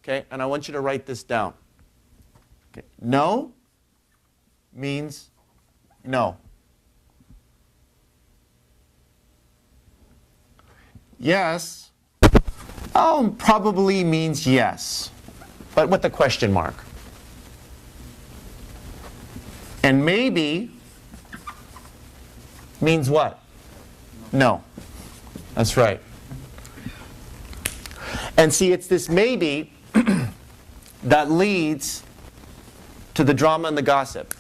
Okay, and I want you to write this down. Okay. No means no. Yes, probably means yes, but with a question mark. And maybe means what? No. That's right. And see, it's this maybe that leads to the drama and the gossip.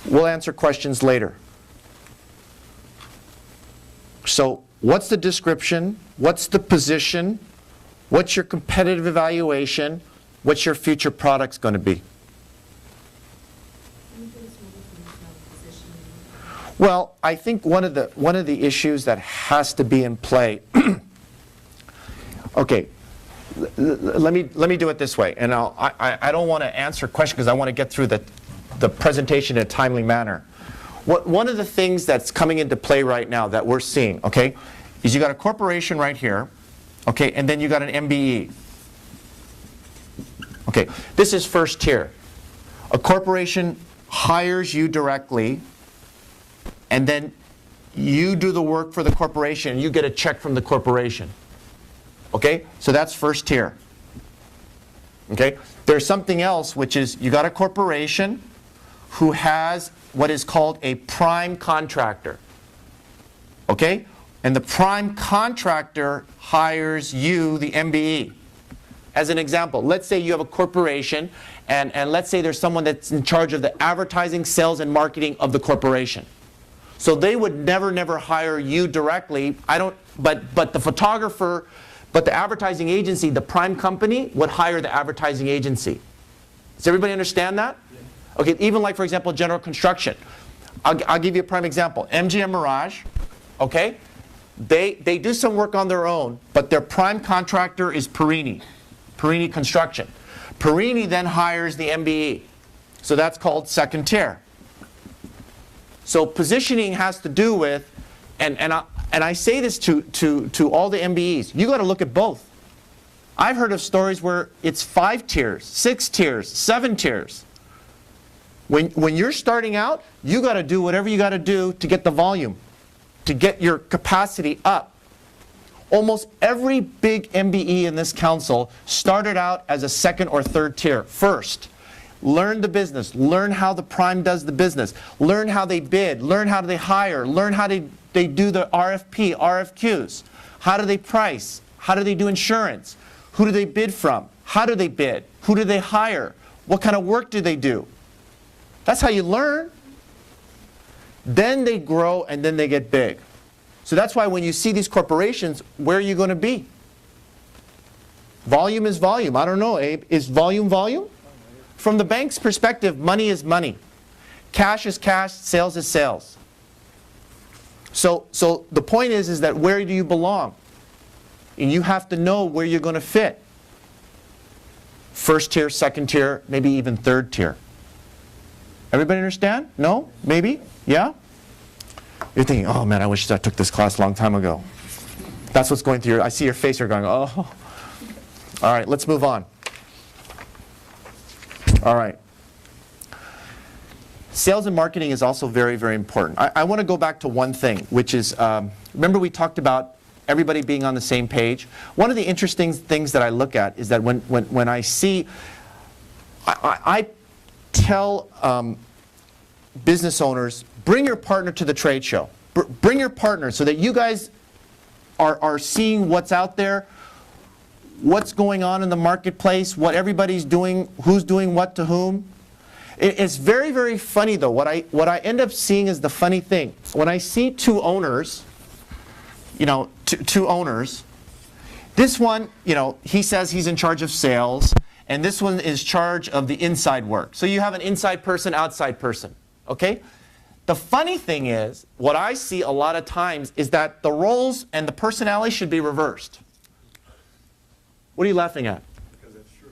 We'll answer questions later. So, what's the description? What's the position? What's your competitive evaluation? What's your future products going to be? Well, I think one of the issues that has to be in play. Okay, let me do it this way, and I don't want to answer a question because I want to get through the presentation in a timely manner. One of the things that's coming into play right now that we're seeing, okay, is you got a corporation right here, okay, and then you got an MBE. Okay, this is first tier. A corporation hires you directly, and then you do the work for the corporation, and you get a check from the corporation. Okay, so that's first tier. Okay, there's something else, which is you got a corporation who has what is called a prime contractor. Okay, and the prime contractor hires you, the MBE. As an example, let's say you have a corporation, and let's say there's someone that's in charge of the advertising, sales, and marketing of the corporation. So they would never hire you directly. But the photographer, but the advertising agency, the prime company, would hire the advertising agency. Does everybody understand that? Yeah. Okay, even like, for example, general construction. I'll give you a prime example. MGM Mirage, okay? They do some work on their own, but their prime contractor is Perini Construction. Perini then hires the MBE. So that's called second tier. So positioning has to do with, and I say this to all the MBEs, you got to look at both. I've heard of stories where it's 5 tiers, 6 tiers, 7 tiers. When you're starting out, you got to do whatever you got to do to get the volume, to get your capacity up. Almost every big MBE in this council started out as a 2nd or 3rd tier first. Learn the business, learn how the prime does the business, learn how they bid, learn how they hire, learn how they do the RFP, RFQs. How do they price? How do they do insurance? Who do they bid from? How do they bid? Who do they hire? What kind of work do they do? That's how you learn. Then they grow and then they get big. So that's why when you see these corporations, where are you going to be? Volume is volume. I don't know, Abe. Is volume volume? From the bank's perspective, money is money. Cash is cash, sales is sales. So the point is that where do you belong? And you have to know where you're going to fit. First tier, second tier, maybe even third tier. Everybody understand? No? Maybe? Yeah? You're thinking, oh man, I wish I took this class a long time ago. That's what's going through your, I see your face, you're going, oh. All right, let's move on. All right. Sales and marketing is also very, very important. I want to go back to one thing, which is, remember we talked about everybody being on the same page? One of the interesting things that I look at is that when I see, I tell business owners, bring your partner to the trade show. Bring your partner so that you guys are seeing what's out there, what's going on in the marketplace, what everybody's doing, who's doing what to whom. It's very, very funny though. What I end up seeing is the funny thing. When I see two owners, two owners, this one, he says he's in charge of sales, and this one is charge of the inside work. So you have an inside person, outside person, okay? The funny thing is, what I see a lot of times is that the roles and the personality should be reversed. What are you laughing at? Because that's true.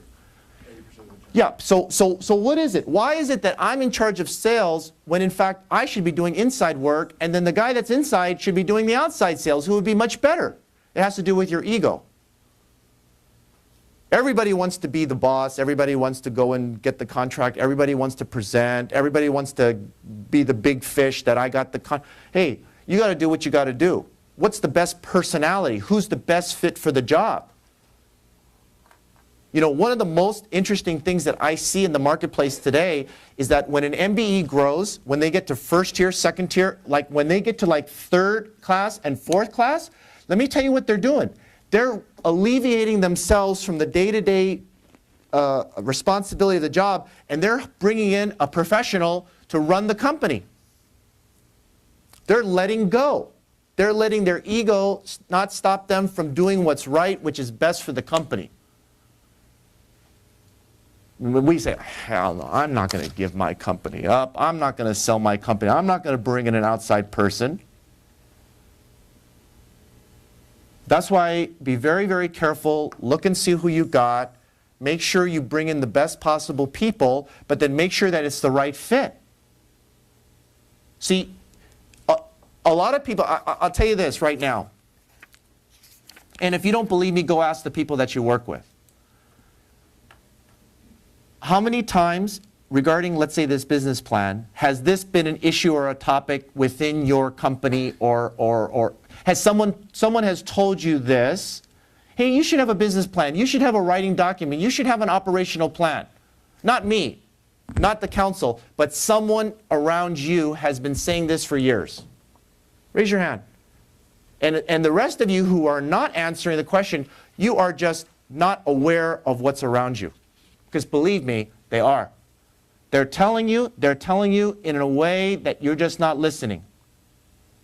80% of the time. Yeah, so what is it? Why is it that I'm in charge of sales when in fact I should be doing inside work, and then the guy that's inside should be doing the outside sales, who would be much better? It has to do with your ego. Everybody wants to be the boss. Everybody wants to go and get the contract. Everybody wants to present. Everybody wants to be the big fish that I got the Hey, you got to do what you got to do. What's the best personality? Who's the best fit for the job? You know, one of the most interesting things that I see in the marketplace today is that when an MBE grows, when they get to first tier, second tier, like when they get to like third class and fourth class, let me tell you what they're doing. They're alleviating themselves from the day-to-day responsibility of the job, and they're bringing in a professional to run the company. They're letting go. They're letting their ego not stop them from doing what's right, which is best for the company. When we say, hell no, I'm not going to give my company up. I'm not going to sell my company. I'm not going to bring in an outside person. That's why be very, very careful. Look and see who you got. Make sure you bring in the best possible people, but then make sure that it's the right fit. See, a lot of people, I'll tell you this right now, and if you don't believe me, go ask the people that you work with. How many times regarding, let's say, this business plan, has this been an issue or a topic within your company, or has someone has told you this? Hey, you should have a business plan. You should have a writing document. You should have an operational plan. Not me, not the council, but someone around you has been saying this for years. Raise your hand. And the rest of you who are not answering the question, you are just not aware of what's around you. Because believe me, they are. They're telling you in a way that you're just not listening.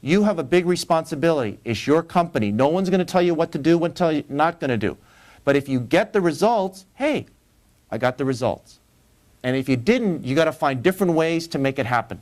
You have a big responsibility. It's your company. No one's going to tell you what to do, what tell you not going to do. But if you get the results, hey, I got the results. And if you didn't, you got to find different ways to make it happen.